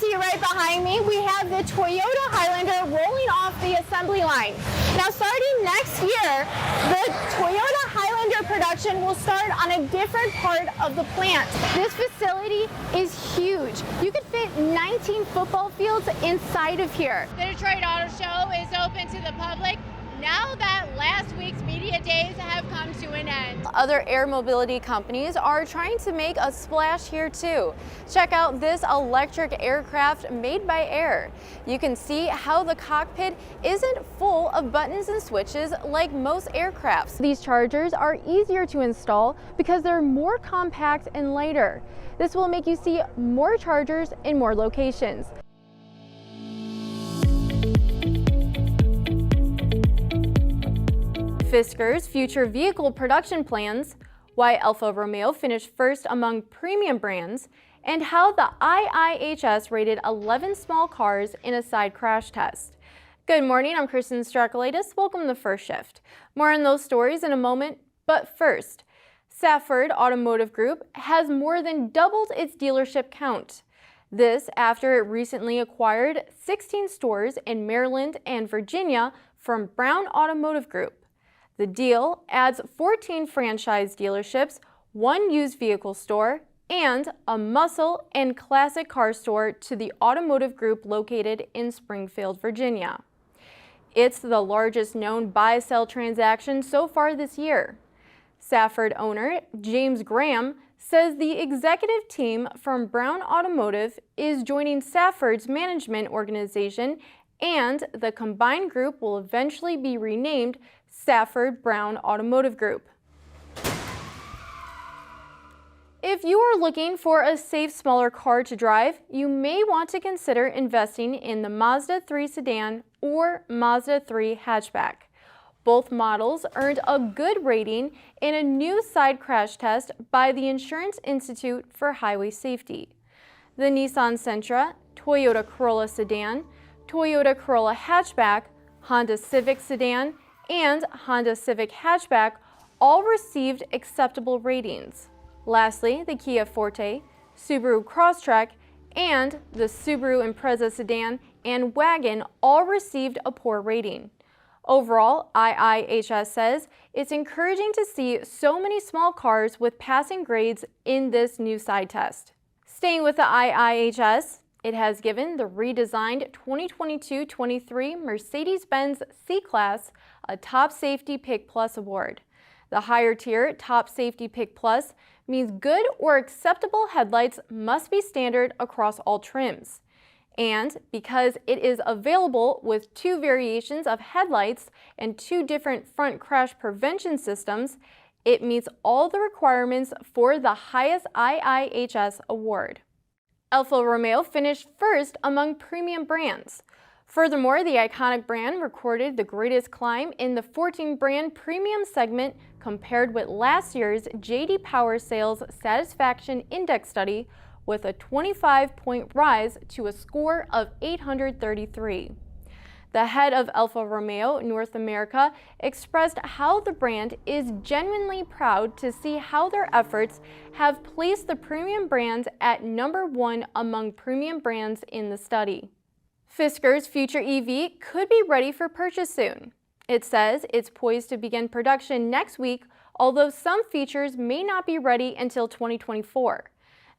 see right behind me, we have the Toyota Highlander rolling off the assembly line. Now, starting next year, the Toyota Highlander production will start on a different part of the plant. This facility is huge. You could fit 19 football fields inside of here. The Detroit Auto Show is open to the public now that last week's media days have come to an end. Other air mobility companies are trying to make a splash here too. Check out this electric aircraft made by Air. You can see how the cockpit isn't full of buttons and switches like most aircrafts. These chargers are easier to install because they're more compact and lighter. This will make you see more chargers in more locations. Fisker's future vehicle production plans, why Alfa Romeo finished first among premium brands, and how the IIHS rated 11 small cars in a side crash test. Good morning, I'm Kristen Strakalaitis. Welcome to First Shift. More on those stories in a moment, but first, Safford Automotive Group has more than doubled its dealership count. This after it recently acquired 16 stores in Maryland and Virginia from Brown Automotive Group. The deal adds 14 franchise dealerships, 1 used vehicle store, and a muscle and classic car store to the automotive group located in Springfield, Virginia. It's the largest known buy-sell transaction so far this year. Safford owner James Graham says the executive team from Brown Automotive is joining Safford's management organization, and the combined group will eventually be renamed Safford Brown Automotive Group. If you are looking for a safe, smaller car to drive, you may want to consider investing in the Mazda 3 sedan or Mazda 3 hatchback. Both models earned a good rating in a new side crash test by the Insurance Institute for Highway Safety. The Nissan Sentra, Toyota Corolla sedan, Toyota Corolla hatchback, Honda Civic sedan, and Honda Civic hatchback all received acceptable ratings. Lastly, the Kia Forte, Subaru Crosstrek, and the Subaru Impreza sedan and wagon all received a poor rating. Overall, IIHS says it's encouraging to see so many small cars with passing grades in this new side test. Staying with the IIHS, it has given the redesigned 2022-23 Mercedes-Benz C-Class a Top Safety Pick Plus award. The higher tier Top Safety Pick Plus means good or acceptable headlights must be standard across all trims. And because it is available with 2 variations of headlights and 2 different front crash prevention systems, it meets all the requirements for the highest IIHS award. Alfa Romeo finished first among premium brands. Furthermore, the iconic brand recorded the greatest climb in the 14-brand premium segment compared with last year's J.D. Power Sales Satisfaction Index study, with a 25-point rise to a score of 833. The head of Alfa Romeo North America expressed how the brand is genuinely proud to see how their efforts have placed the premium brand at #1 among premium brands in the study. Fisker's future EV could be ready for purchase soon. It says it's poised to begin production next week, although some features may not be ready until 2024.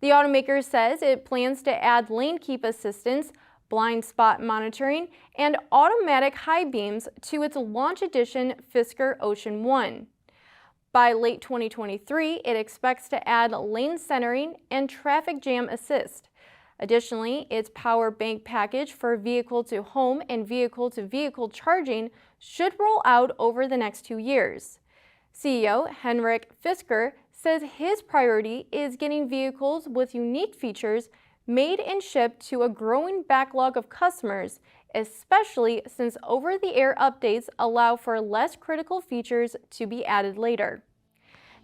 The automaker says it plans to add lane keep assistance, blind spot monitoring, and automatic high beams to its launch edition Fisker Ocean One. By late 2023, it expects to add lane centering and traffic jam assist. Additionally, its power bank package for vehicle-to-home and vehicle-to-vehicle charging should roll out over the next 2 years. CEO Henrik Fisker says his priority is getting vehicles with unique features made and shipped to a growing backlog of customers, especially since over-the-air updates allow for less critical features to be added later.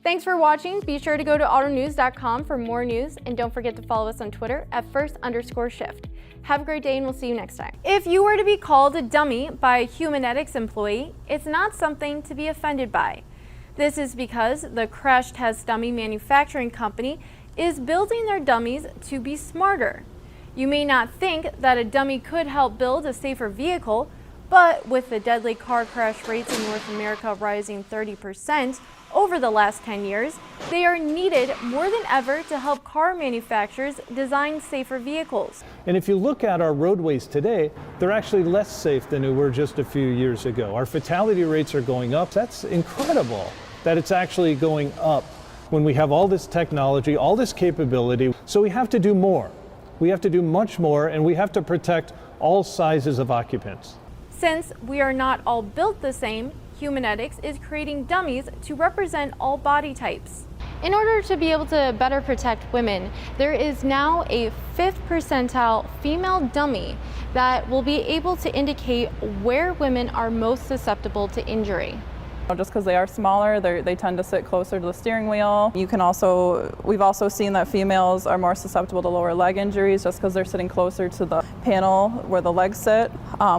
Thanks for watching. Be sure to go to autonews.com for more news, and don't forget to follow us on Twitter at @first_shift. Have a great day, and we'll see you next time. If you were to be called a dummy by a Humanetics employee, it's not something to be offended by. This is because the crash test dummy manufacturing company is building their dummies to be smarter. You may not think that a dummy could help build a safer vehicle, but with the deadly car crash rates in North America rising 30% over the last 10 years, they are needed more than ever to help car manufacturers design safer vehicles. And if you look at our roadways today, they're actually less safe than they were just a few years ago. Our fatality rates are going up. That's incredible that it's actually going up when we have all this technology, all this capability. So we have to do more. We have to do much more, and we have to protect all sizes of occupants. Since we are not all built the same, Humanetics is creating dummies to represent all body types. In order to be able to better protect women, there is now a 5th percentile female dummy that will be able to indicate where women are most susceptible to injury. Just because they are smaller, they tend to sit closer to the steering wheel. We've also seen that females are more susceptible to lower leg injuries just because they're sitting closer to the panel where the legs sit.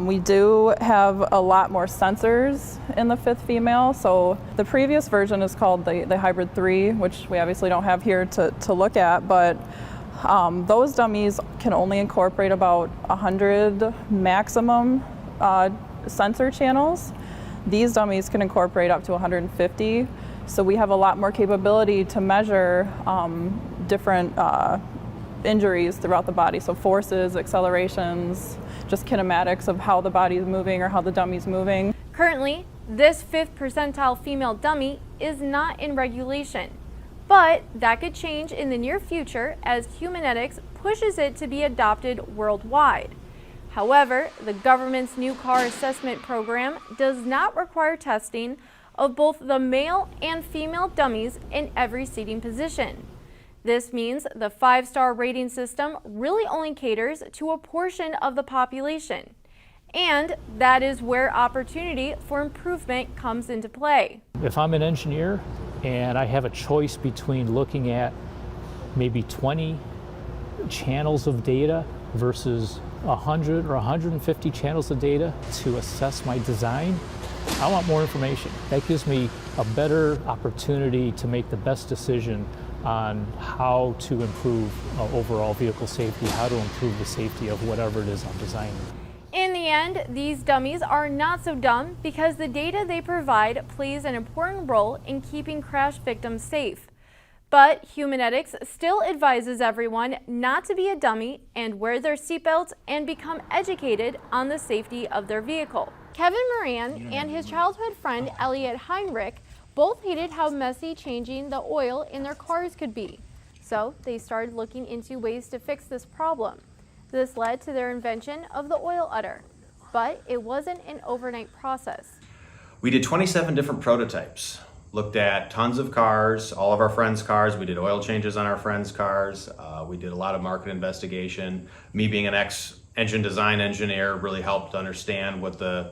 We do have a lot more sensors in the 5th female. So the previous version is called the Hybrid 3, which we obviously don't have here to look at, but those dummies can only incorporate about 100 maximum sensor channels. These dummies can incorporate up to 150, so we have a lot more capability to measure different injuries throughout the body, so forces, accelerations, just kinematics of how the body is moving or how the dummy is moving. Currently, this 5th percentile female dummy is not in regulation, but that could change in the near future as Humanetics pushes it to be adopted worldwide. However, the government's new car assessment program does not require testing of both the male and female dummies in every seating position. This means the 5-star rating system really only caters to a portion of the population. And that is where opportunity for improvement comes into play. If I'm an engineer and I have a choice between looking at maybe 20 channels of data versus 100 or 150 channels of data to assess my design, I want more information. That gives me a better opportunity to make the best decision on how to improve overall vehicle safety, how to improve the safety of whatever it is I'm designing. In the end, these dummies are not so dumb because the data they provide plays an important role in keeping crash victims safe. But Humanetics still advises everyone not to be a dummy and wear their seatbelts and become educated on the safety of their vehicle. Kevin Moran and his childhood friend Elliot Heinrich both hated how messy changing the oil in their cars could be. So they started looking into ways to fix this problem. This led to their invention of the oil udder. But it wasn't an overnight process. We did 27 different prototypes. Looked at tons of cars, all of our friends' cars. We did oil changes on our friends' cars. We did a lot of market investigation. Me being an ex-engine design engineer really helped understand what the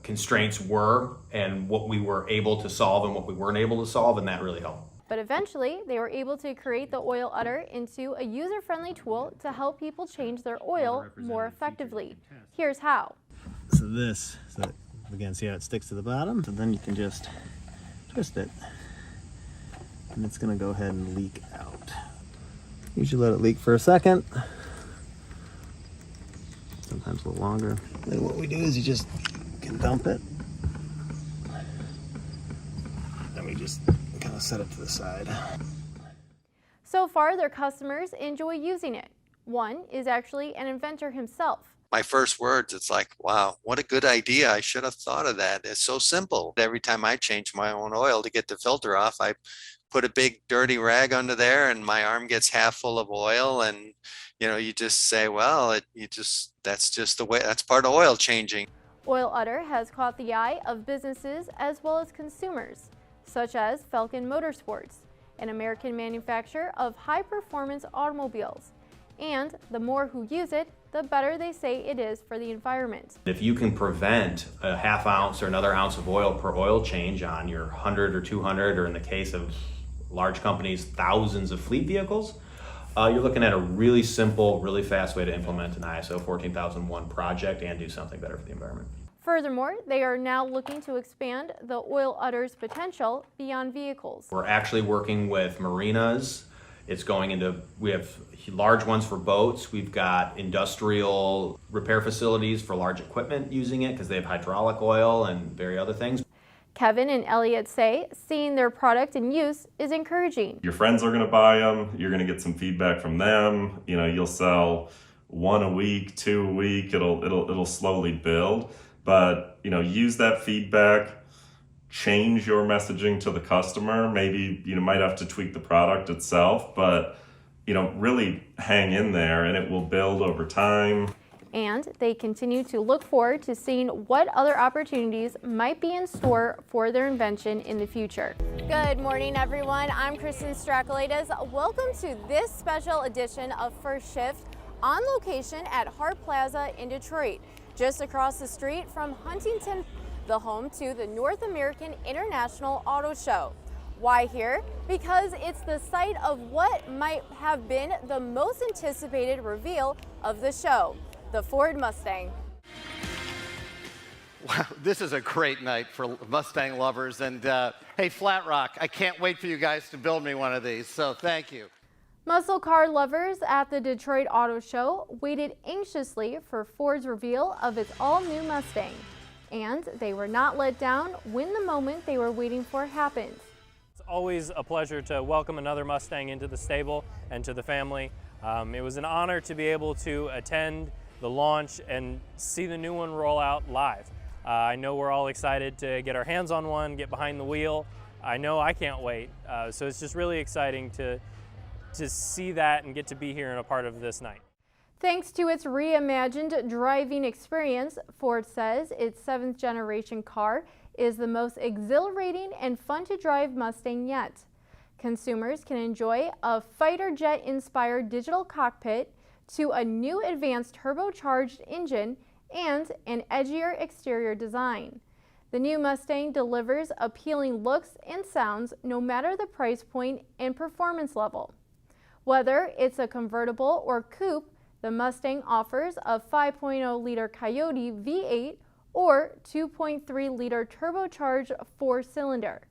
constraints were and what we were able to solve and what we weren't able to solve, and that really helped. But eventually, they were able to create the oil udder into a user-friendly tool to help people change their oil more effectively. Here's how. So again, see how it sticks to the bottom? So then you can just twist it, and it's going to go ahead and leak out. Usually let it leak for a second, sometimes a little longer. Then what we do is you can dump it, and we just kind of set it to the side. So far, their customers enjoy using it. One is actually an inventor himself. My first words, it's like, wow, what a good idea. I should have thought of that. It's so simple. Every time I change my own oil to get the filter off, I put a big dirty rag under there and my arm gets half full of oil. And, you just say, well, that's just the way, that's part of oil changing. Oil udder has caught the eye of businesses as well as consumers, such as Falcon Motorsports, an American manufacturer of high-performance automobiles. And the more who use it, the better they say it is for the environment. If you can prevent a half ounce or another ounce of oil per oil change on your 100 or 200, or in the case of large companies, thousands of fleet vehicles, you're looking at a really simple, really fast way to implement an ISO 14001 project and do something better for the environment. Furthermore, they are now looking to expand the oil udder's potential beyond vehicles. We're actually working with marinas It's going into, we have large ones for boats. We've got industrial repair facilities for large equipment using it because they have hydraulic oil and various other things. Kevin and Elliot say seeing their product in use is encouraging. Your friends are going to buy them. You're going to get some feedback from them. You know, you'll sell 1 a week, 2 a week. It'll slowly build. But, you know, use that feedback. Change your messaging to the customer. Maybe you might have to tweak the product itself, but really hang in there and it will build over time. And they continue to look forward to seeing what other opportunities might be in store for their invention in the future. Good morning, everyone. I'm Kristen Strakulaitis. Welcome to this special edition of First Shift on location at Hart Plaza in Detroit, just across the street from Huntington, the home to the North American International Auto Show. Why here? Because it's the site of what might have been the most anticipated reveal of the show, the Ford Mustang. Wow, this is a great night for Mustang lovers. And hey, Flat Rock, I can't wait for you guys to build me one of these, so thank you. Muscle car lovers at the Detroit Auto Show waited anxiously for Ford's reveal of its all-new Mustang. And they were not let down when the moment they were waiting for happened. It's always a pleasure to welcome another Mustang into the stable and to the family. It was an honor to be able to attend the launch and see the new one roll out live. I know we're all excited to get our hands on one, get behind the wheel. I know I can't wait. So it's just really exciting to see that and get to be here and a part of this night. Thanks to its reimagined driving experience, Ford says its 7th generation car is the most exhilarating and fun to drive Mustang yet. Consumers can enjoy a fighter jet inspired digital cockpit to a new advanced turbocharged engine and an edgier exterior design. The new Mustang delivers appealing looks and sounds no matter the price point and performance level. Whether it's a convertible or coupe, the Mustang offers a 5.0-liter Coyote V8 or 2.3-liter turbocharged 4-cylinder.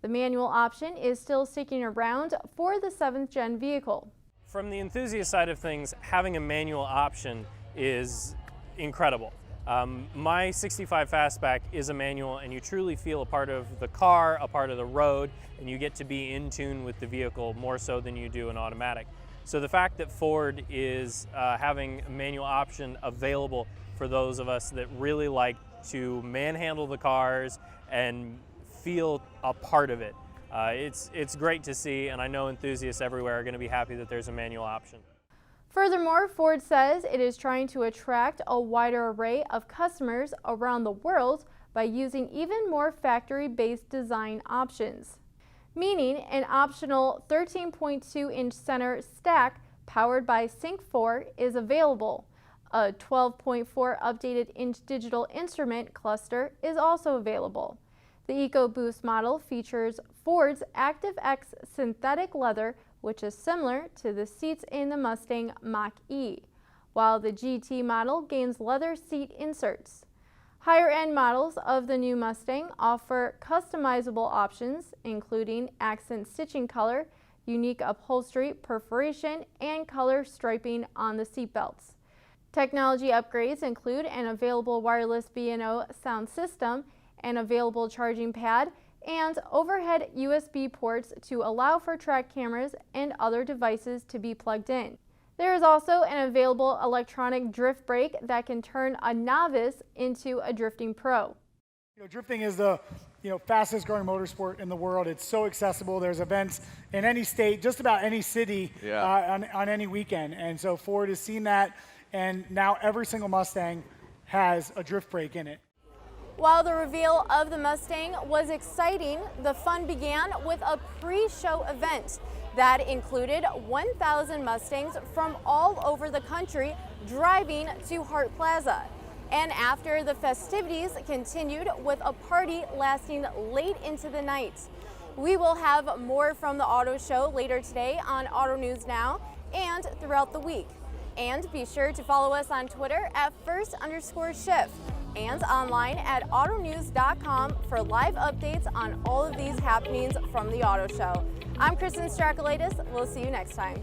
The manual option is still sticking around for the 7th gen vehicle. From the enthusiast side of things, having a manual option is incredible. My 65 Fastback is a manual, and you truly feel a part of the car, a part of the road, and you get to be in tune with the vehicle more so than you do an automatic. So the fact that Ford is having a manual option available for those of us that really like to manhandle the cars and feel a part of it, it's great to see, and I know enthusiasts everywhere are going to be happy that there's a manual option. Furthermore, Ford says it is trying to attract a wider array of customers around the world by using even more factory-based design options, meaning an optional 13.2-inch center stack powered by Sync 4 is available. A 12.4 updated inch digital instrument cluster is also available. The EcoBoost model features Ford's ActiveX synthetic leather, which is similar to the seats in the Mustang Mach-E, while the GT model gains leather seat inserts. Higher-end models of the new Mustang offer customizable options, including accent stitching color, unique upholstery, perforation, and color striping on the seatbelts. Technology upgrades include an available wireless B&O sound system, an available charging pad, and overhead USB ports to allow for track cameras and other devices to be plugged in. There is also an available electronic drift brake that can turn a novice into a drifting pro. Drifting is the fastest growing motorsport in the world. It's so accessible. There's events in any state, just about any city, on any weekend. And so Ford has seen that, and now every single Mustang has a drift brake in it. While the reveal of the Mustang was exciting, the fun began with a pre-show event that included 1,000 Mustangs from all over the country driving to Hart Plaza. And after the festivities continued with a party lasting late into the night. We will have more from the auto show later today on Auto News Now and throughout the week. And be sure to follow us on Twitter at @first_shift. and online at autonews.com for live updates on all of these happenings from the auto show. I'm Kristen Strakalaitis. We'll see you next time.